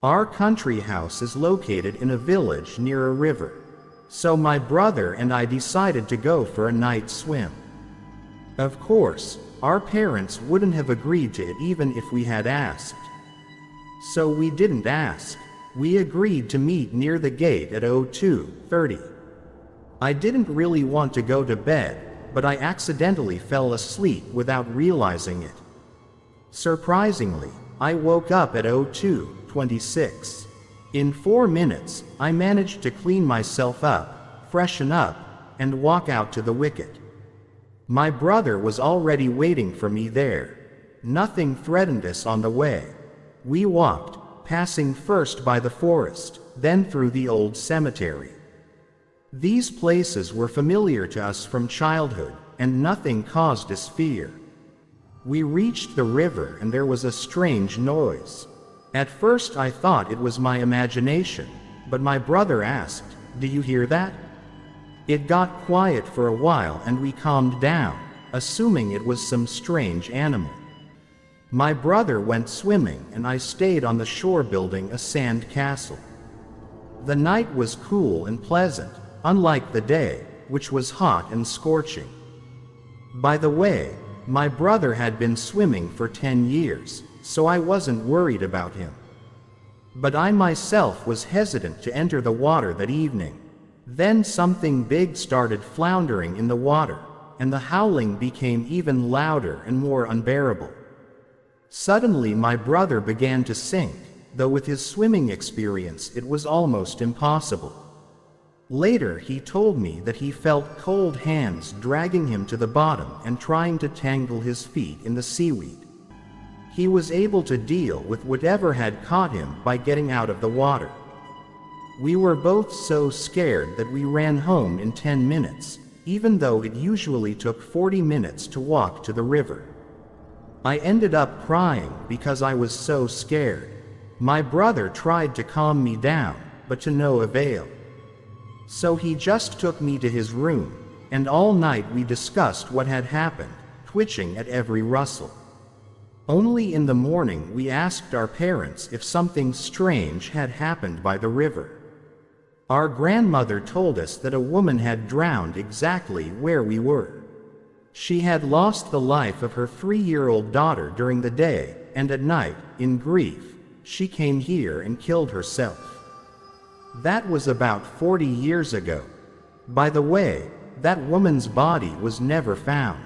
Our country house is located in a village near a river. So my brother and I decided to go for a night swim. Of course, our parents wouldn't have agreed to it even if we had asked. So we didn't ask. We agreed to meet near the gate at 02:30. I didn't really want to go to bed, but I accidentally fell asleep without realizing it. Surprisingly, I woke up at 02:26. In 4 minutes, I managed to clean myself up, freshen up, and walk out to the wicket. My brother was already waiting for me there. Nothing threatened us on the way. We walked, passing first by the forest, then through the old cemetery. These places were familiar to us from childhood, and nothing caused us fear. We reached the river and there was a strange noise. At first I thought it was my imagination, but my brother asked, "Do you hear that?" It got quiet for a while and we calmed down, assuming it was some strange animal. My brother went swimming and I stayed on the shore building a sand castle. The night was cool and pleasant, unlike the day, which was hot and scorching. By the way, my brother had been swimming for 10 years, so I wasn't worried about him. But I myself was hesitant to enter the water that evening. Then something big started floundering in the water, and the howling became even louder and more unbearable. Suddenly my brother began to sink, though with his swimming experience it was almost impossible. Later he told me that he felt cold hands dragging him to the bottom and trying to tangle his feet in the seaweed. He was able to deal with whatever had caught him by getting out of the water. We were both so scared that we ran home in 10 minutes, even though it usually took 40 minutes to walk to the river. I ended up crying because I was so scared. My brother tried to calm me down, but to no avail. So he just took me to his room, and all night we discussed what had happened, twitching at every rustle. Only in the morning we asked our parents if something strange had happened by the river. Our grandmother told us that a woman had drowned exactly where we were. She had lost the life of her 3-year-old daughter during the day, and at night, in grief, she came here and killed herself. That was about 40 years ago. By the way, that woman's body was never found.